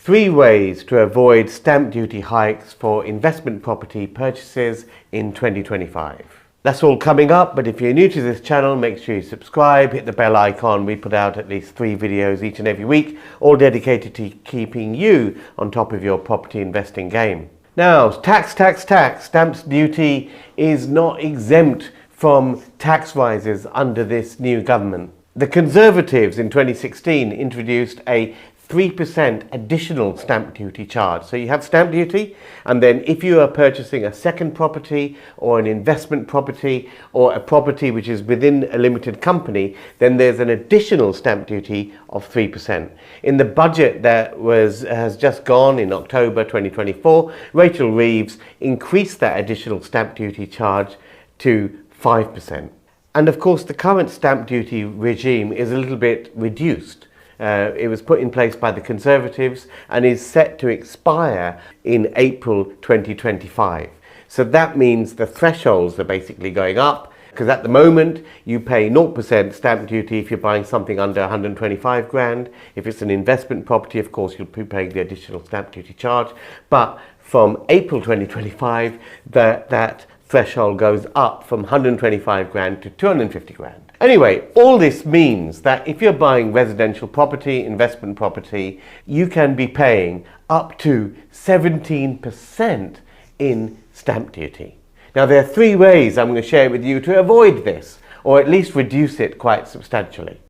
3 ways to avoid stamp duty hikes for investment property purchases in 2025. That's all coming up, but if you're new to this channel, make sure you subscribe, hit the bell icon. We put out at least 3 videos each and every week, all dedicated to keeping you on top of your property investing game. Now, tax. Stamp duty is not exempt from tax rises under this new government. The Conservatives in 2016 introduced a 3% additional stamp duty charge. So you have stamp duty, and then if you are purchasing a second property or an investment property or a property which is within a limited company, then there's an additional stamp duty of 3%. In the budget that has just gone in October 2024, Rachel Reeves increased that additional stamp duty charge to 5%. And of course, the current stamp duty regime is a little bit reduced. It was put in place by the Conservatives and is set to expire in April 2025. So that means the thresholds are basically going up, because at the moment you pay 0% stamp duty if you're buying something under 125 grand. If it's an investment property, of course, you'll be paying the additional stamp duty charge. But from April 2025, that threshold goes up from 125 grand to 250 grand. Anyway, all this means that if you're buying residential property, investment property, you can be paying up to 17% in stamp duty. Now, there are 3 ways I'm going to share with you to avoid this, or at least reduce it quite substantially.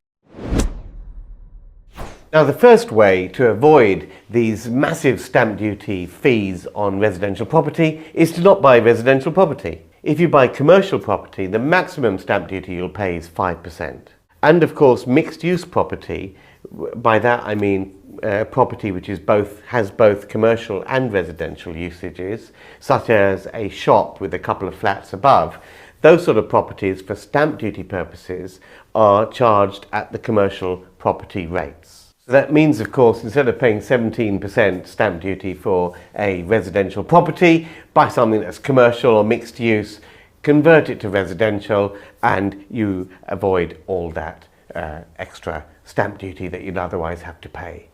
Now, the first way to avoid these massive stamp duty fees on residential property is to not buy residential property. If you buy commercial property, the maximum stamp duty you'll pay is 5%. And of course, mixed use property, by that I mean property which has both commercial and residential usages, such as a shop with a couple of flats above. Those sort of properties, for stamp duty purposes, are charged at the commercial property rates. So that means, of course, instead of paying 17% stamp duty for a residential property, buy something that's commercial or mixed use, convert it to residential, and you avoid all that extra stamp duty that you'd otherwise have to pay.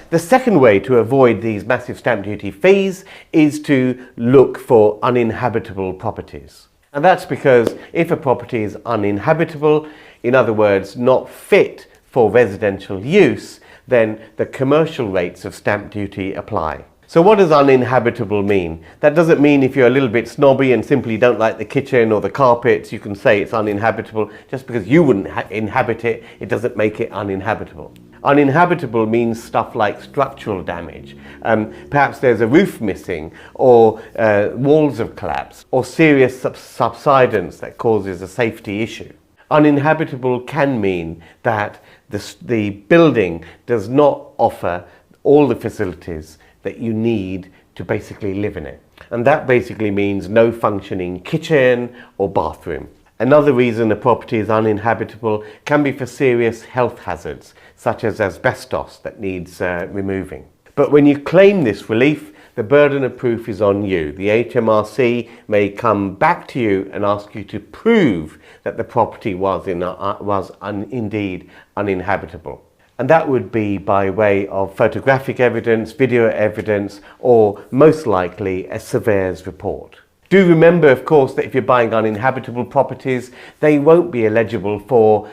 The second way to avoid these massive stamp duty fees is to look for uninhabitable properties. And that's because if a property is uninhabitable, in other words, not fit for residential use, then the commercial rates of stamp duty apply. So what does uninhabitable mean? That doesn't mean if you're a little bit snobby and simply don't like the kitchen or the carpets, you can say it's uninhabitable. Just because you wouldn't inhabit it, it doesn't make it uninhabitable. Uninhabitable means stuff like structural damage. Perhaps there's a roof missing, or walls have collapsed, or serious subsidence that causes a safety issue. Uninhabitable can mean that the building does not offer all the facilities that you need to basically live in it. And that basically means no functioning kitchen or bathroom. Another reason a property is uninhabitable can be for serious health hazards, such as asbestos that needs removing. But when you claim this relief, the burden of proof is on you. The HMRC may come back to you and ask you to prove that the property was indeed uninhabitable. And that would be by way of photographic evidence, video evidence, or most likely a surveyor's report. Do remember, of course, that if you're buying uninhabitable properties, they won't be eligible for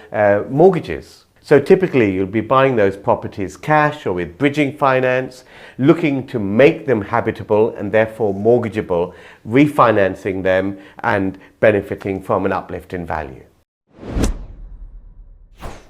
mortgages. So typically you'll be buying those properties cash or with bridging finance, looking to make them habitable and therefore mortgageable, refinancing them and benefiting from an uplift in value.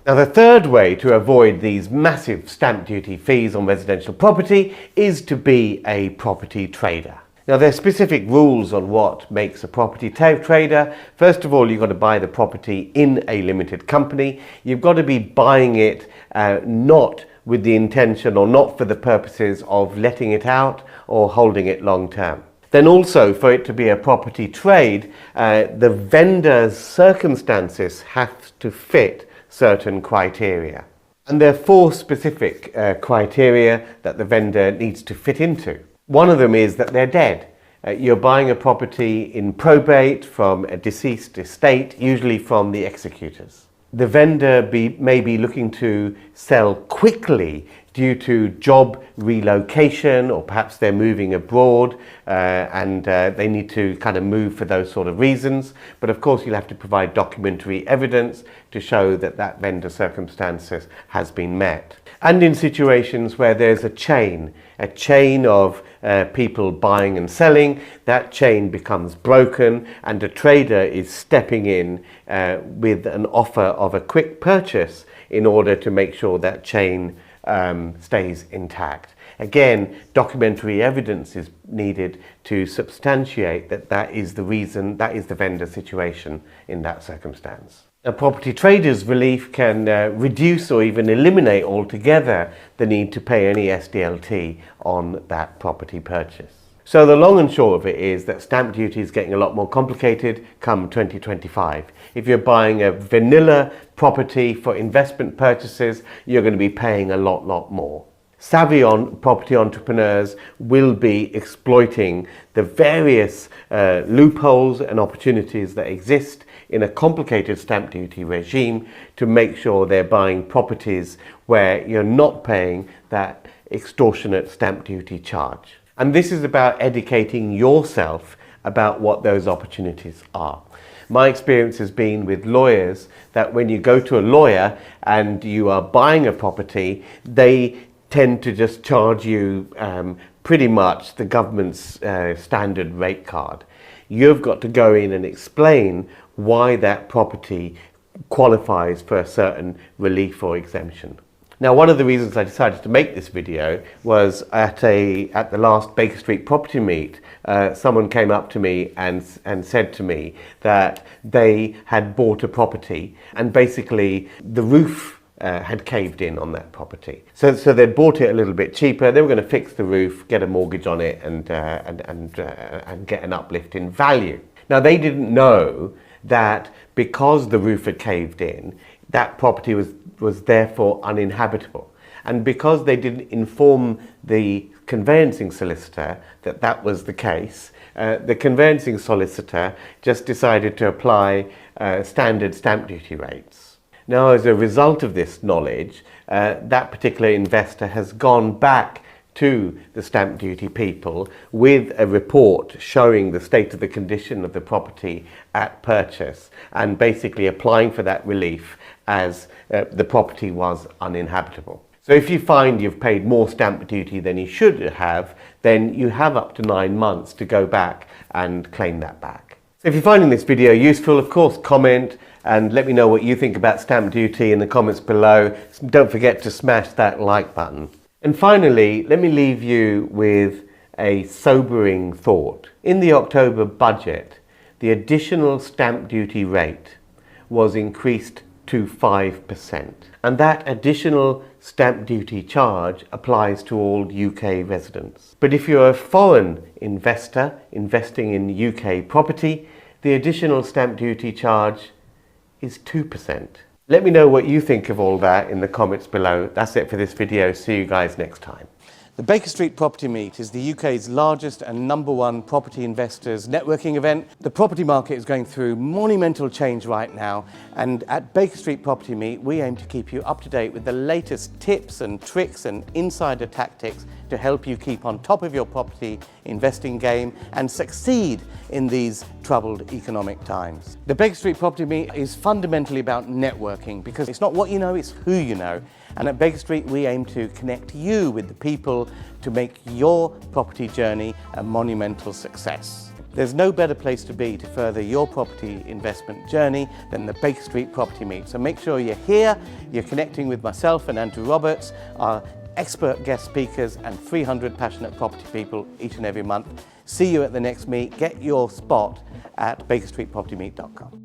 Now, the third way to avoid these massive stamp duty fees on residential property is to be a property trader. Now, there are specific rules on what makes a property trader. First of all, you've got to buy the property in a limited company. You've got to be buying it not with the intention or not for the purposes of letting it out or holding it long term. Then also, for it to be a property trade, the vendor's circumstances have to fit certain criteria. And there are 4 specific criteria that the vendor needs to fit into. One of them is that they're dead. You're buying a property in probate from a deceased estate, usually from the executors. The vendor may be looking to sell quickly due to job relocation, or perhaps they're moving abroad and they need to kind of move for those sort of reasons. But of course you'll have to provide documentary evidence to show that that vendor circumstances has been met. And in situations where there's a chain of people buying and selling, that chain becomes broken and a trader is stepping in with an offer of a quick purchase in order to make sure that chain stays intact. Again, documentary evidence is needed to substantiate that that is the reason, that is the vendor situation in that circumstance. A property trader's relief can reduce or even eliminate altogether the need to pay any SDLT on that property purchase. So the long and short of it is that stamp duty is getting a lot more complicated come 2025. If you're buying a vanilla property for investment purchases, you're going to be paying a lot more. Savvy property entrepreneurs will be exploiting the various loopholes and opportunities that exist in a complicated stamp duty regime to make sure they're buying properties where you're not paying that extortionate stamp duty charge. And this is about educating yourself about what those opportunities are. My experience has been with lawyers that when you go to a lawyer and you are buying a property, they tend to just charge you pretty much the government's standard rate card. You've got to go in and explain why that property qualifies for a certain relief or exemption. Now, one of the reasons I decided to make this video was at the last Baker Street property meet, someone came up to me and said to me that they had bought a property and basically the roof had caved in on that property. So they'd bought it a little bit cheaper. They were going to fix the roof, get a mortgage on it and get an uplift in value. Now, they didn't know that because the roof had caved in, that property was therefore uninhabitable. And because they didn't inform the conveyancing solicitor that that was the case, the conveyancing solicitor just decided to apply standard stamp duty rates. Now, as a result of this knowledge, that particular investor has gone back to the stamp duty people with a report showing the state of the condition of the property at purchase and basically applying for that relief as the property was uninhabitable. So if you find you've paid more stamp duty than you should have, then you have up to 9 months to go back and claim that back. So if you're finding this video useful, of course, comment and let me know what you think about stamp duty in the comments below. Don't forget to smash that like button. And finally, let me leave you with a sobering thought. In the October budget, the additional stamp duty rate was increased to 5%. And that additional stamp duty charge applies to all UK residents. But if you're a foreign investor investing in UK property, the additional stamp duty charge is 2%. Let me know what you think of all that in the comments below. That's it for this video. See you guys next time. The Baker Street Property Meet is the UK's largest and #1 property investors networking event. The property market is going through monumental change right now, and at Baker Street Property Meet we aim to keep you up to date with the latest tips and tricks and insider tactics to help you keep on top of your property investing game and succeed in these troubled economic times. The Baker Street Property Meet is fundamentally about networking because it's not what you know, it's who you know. And at Baker Street, we aim to connect you with the people to make your property journey a monumental success. There's no better place to be to further your property investment journey than the Baker Street Property Meet. So make sure you're here, you're connecting with myself and Andrew Roberts, our expert guest speakers and 300 passionate property people each and every month. See you at the next meet. Get your spot at bakerstreetpropertymeet.com.